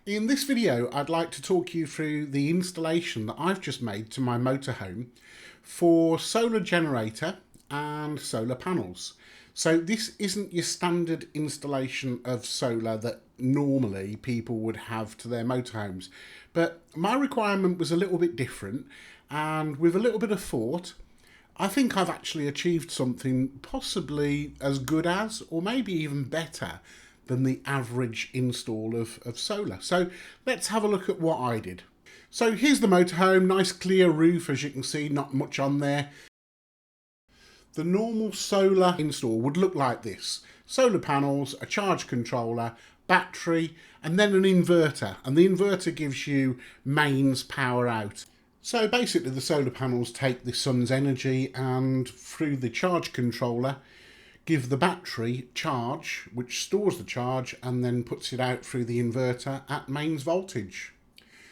In this video, I'd like to talk you through the installation that I've just made to my motorhome for solar generator and solar panels. So this isn't your standard installation of solar that normally people would have to their motorhomes, but my requirement was a little bit different, and with a little bit of thought, I think I've actually achieved something possibly as good as, or maybe even better than the average install of solar. So let's have a look at what I did. So here's the motorhome, nice clear roof, as you can see, not much on there. The normal solar install would look like this: solar panels, a charge controller, battery, and then an inverter. And the inverter gives you mains power out. So basically the solar panels take the sun's energy and through the charge controller give the battery charge, which stores the charge and then puts it out through the inverter at mains voltage.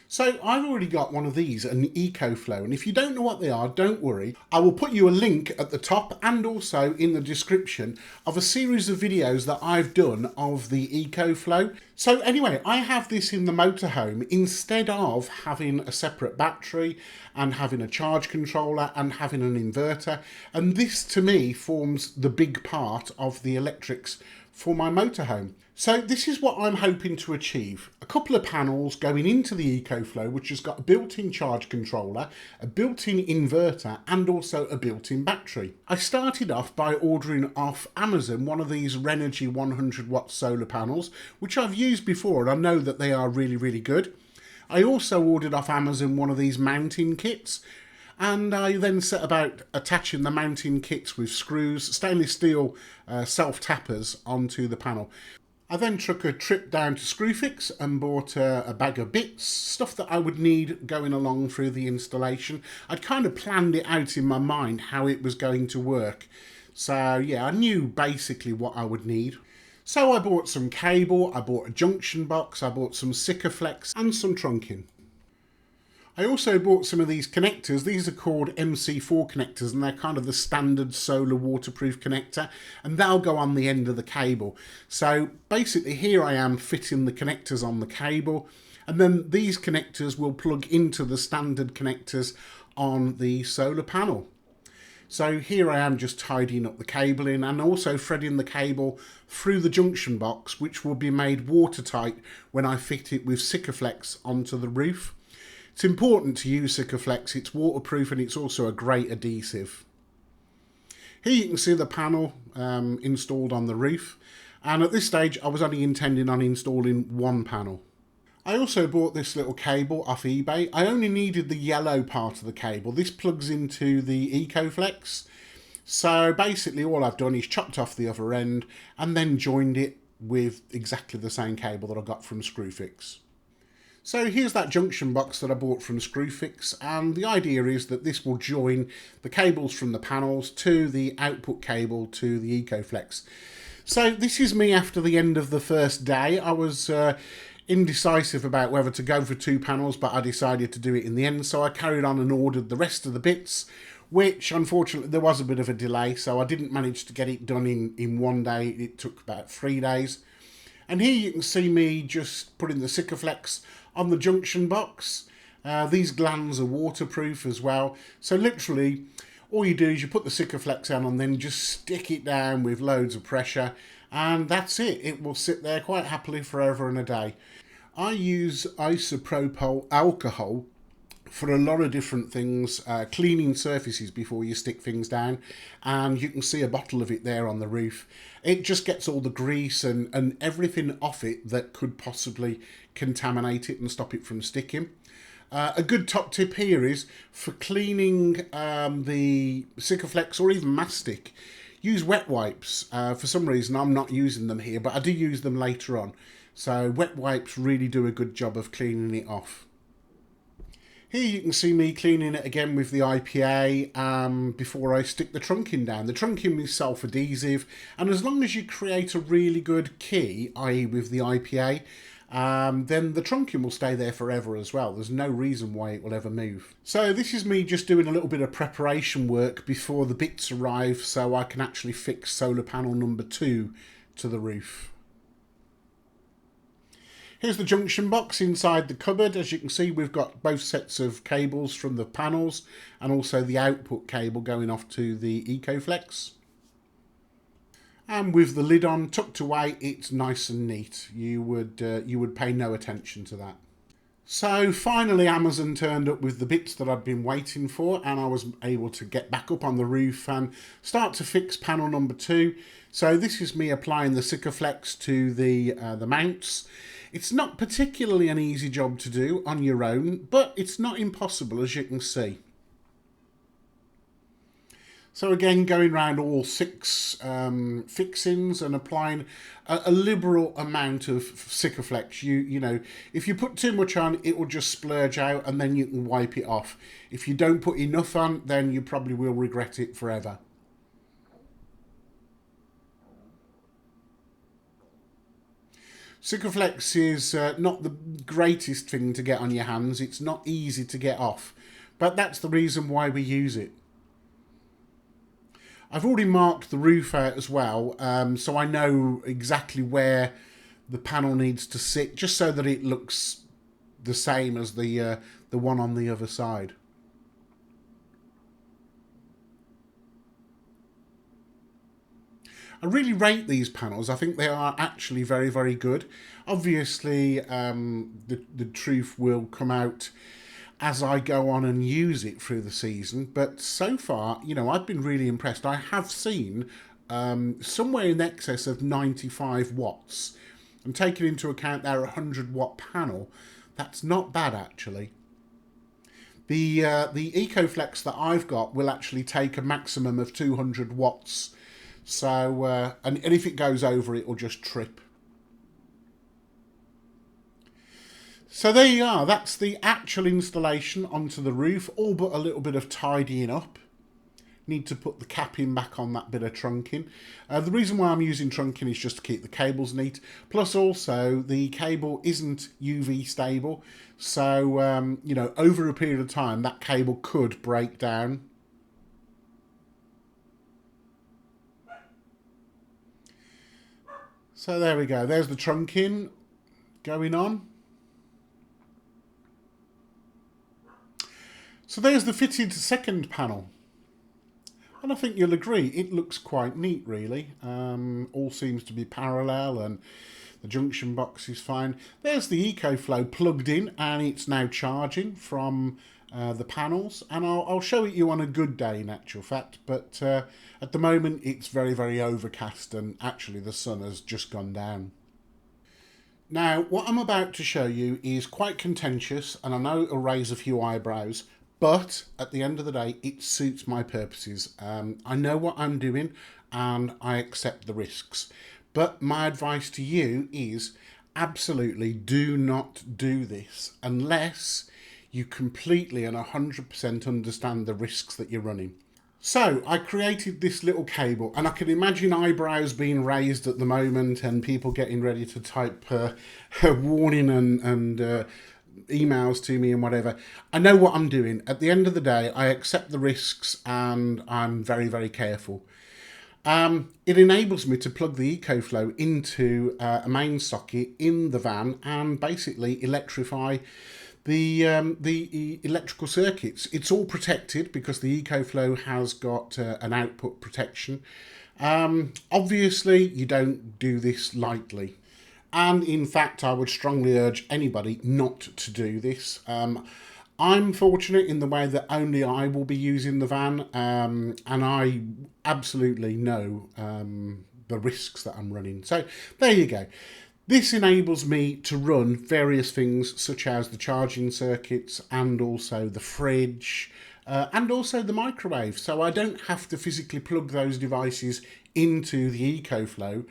So I've already got one of these, an Ecoflow, and if you don't know what they are, don't worry. I will put you a link at the top and also in the description of a series of videos that I've done of the Ecoflow. So anyway, I have this in the motorhome instead of having a separate battery and having a charge controller and having an inverter. And this to me forms the big part of the electrics for my motorhome. So this is what I'm hoping to achieve. A couple of panels going into the Ecoflow, which has got a built-in charge controller, a built-in inverter, and also a built-in battery. I started off by ordering off Amazon one of these Renogy 100 watt solar panels, which I've used before and I know that they are really, really good. I also ordered off Amazon one of these mounting kits, and I then set about attaching the mounting kits with screws, stainless steel self-tappers onto the panel. I then took a trip down to Screwfix and bought a bag of bits, stuff that I would need going along through the installation. I'd kind of planned it out in my mind how it was going to work. So yeah, I knew basically what I would need. So I bought some cable, I bought a junction box, I bought some Ecoflex and some trunking. I also bought some of these connectors. These are called MC4 connectors and they're kind of the standard solar waterproof connector, and they'll go on the end of the cable. So basically here I am fitting the connectors on the cable, and then these connectors will plug into the standard connectors on the solar panel. So here I am just tidying up the cabling and also threading the cable through the junction box, which will be made watertight when I fit it with Ecoflex onto the roof. It's important to use Ecoflex, it's waterproof and it's also a great adhesive. Here you can see the panel installed on the roof, and at this stage I was only intending on installing one panel. I also bought this little cable off eBay. I only needed the yellow part of the cable. This plugs into the Ecoflex. So basically all I've done is chopped off the other end and then joined it with exactly the same cable that I got from Screwfix. So here's that junction box that I bought from Screwfix, and the idea is that this will join the cables from the panels to the output cable to the Ecoflex. So this is me after the end of the first day. I was indecisive about whether to go for two panels, but I decided to do it in the end, so I carried on and ordered the rest of the bits, which unfortunately there was a bit of a delay, so I didn't manage to get it done in one day. It took about 3 days. And here you can see me just putting the Ecoflex on the junction box. These glands are waterproof as well. So literally, all you do is you put the Ecoflex on and then just stick it down with loads of pressure. And that's it. It will sit there quite happily forever and a day. I use isopropyl alcohol for a lot of different things, cleaning surfaces before you stick things down, and you can see a bottle of it there on the roof. It just gets all the grease and everything off it that could possibly contaminate it and stop it from sticking. A good top tip here is for cleaning the Ecoflex or even mastic, use wet wipes. For some reason I'm not using them here, but I do use them later on. So wet wipes really do a good job of cleaning it off. Here you can see me cleaning it again with the IPA before I stick the trunking down. The trunking is self-adhesive, and as long as you create a really good key, i.e. with the IPA, then the trunking will stay there forever as well. There's no reason why it will ever move. So this is me just doing a little bit of preparation work before the bits arrive so I can actually fix solar panel number 2 to the roof. Here's the junction box inside the cupboard. As you can see, we've got both sets of cables from the panels and also the output cable going off to the Ecoflex. And with the lid on, tucked away, it's nice and neat. You would pay no attention to that. So finally Amazon turned up with the bits that I'd been waiting for, and I was able to get back up on the roof and start to fix panel number 2. So this is me applying the Ecoflex to the mounts. It's not particularly an easy job to do on your own, but it's not impossible, as you can see. So again, going around all 6 fixings and applying a liberal amount of Ecoflex. You know, if you put too much on, it will just splurge out and then you can wipe it off. If you don't put enough on, then you probably will regret it forever. Ecoflex is not the greatest thing to get on your hands. It's not easy to get off, but that's the reason why we use it. I've already marked the roof out as well, so I know exactly where the panel needs to sit, just so that it looks the same as the one on the other side. I really rate these panels. I think they are actually very, very good. Obviously, the truth will come out as I go on and use it through the season, but so far, you know, I've been really impressed. I have seen somewhere in excess of 95 watts, and taking into account their 100-watt panel, that's not bad actually. The Ecoflex that I've got will actually take a maximum of 200 watts, so and if it goes over, it will just trip. So there you are, that's the actual installation onto the roof, all but a little bit of tidying up. Need to put the capping back on that bit of trunking. The reason why I'm using trunking is just to keep the cables neat. Plus also, the cable isn't UV stable. So, you know, over a period of time, that cable could break down. So there we go, there's the trunking going on. So there's the fitted second panel. And I think you'll agree, it looks quite neat really. All seems to be parallel and the junction box is fine. There's the Ecoflow plugged in and it's now charging from the panels. And I'll show it you on a good day in actual fact. But at the moment it's very, very overcast and actually the sun has just gone down. Now, what I'm about to show you is quite contentious and I know it'll raise a few eyebrows. But at the end of the day, it suits my purposes. I know what I'm doing and I accept the risks. But my advice to you is absolutely do not do this unless you completely and 100% understand the risks that you're running. So I created this little cable and I can imagine eyebrows being raised at the moment and people getting ready to type a warning and emails to me and whatever. I know what I'm doing. At the end of the day, I accept the risks and I'm very, very careful. It enables me to plug the Ecoflow into a main socket in the van and basically electrify the electrical circuits. It's all protected because the Ecoflow has got an output protection. Obviously, you don't do this lightly. And in fact, I would strongly urge anybody not to do this. I'm fortunate in the way that only I will be using the van, and I absolutely know the risks that I'm running. So there you go. This enables me to run various things such as the charging circuits and also the fridge and also the microwave. So I don't have to physically plug those devices into the Ecoflow.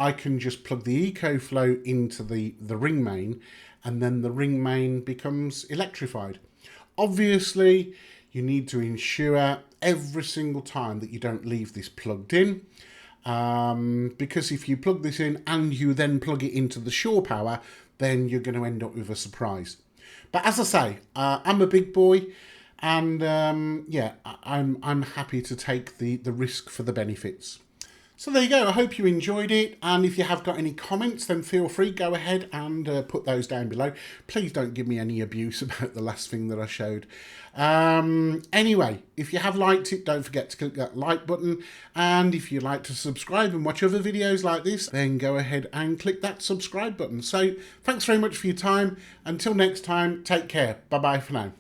I can just plug the Ecoflow into the ring main and then the ring main becomes electrified. Obviously, you need to ensure every single time that you don't leave this plugged in because if you plug this in and you then plug it into the shore power, then you're going to end up with a surprise. But as I say, I'm a big boy and yeah, I'm happy to take the risk for the benefits. So there you go. I hope you enjoyed it. And if you have got any comments, then feel free, go ahead and put those down below. Please don't give me any abuse about the last thing that I showed. Anyway, if you have liked it, don't forget to click that like button. And if you'd like to subscribe and watch other videos like this, then go ahead and click that subscribe button. So thanks very much for your time. Until next time, take care. Bye-bye for now.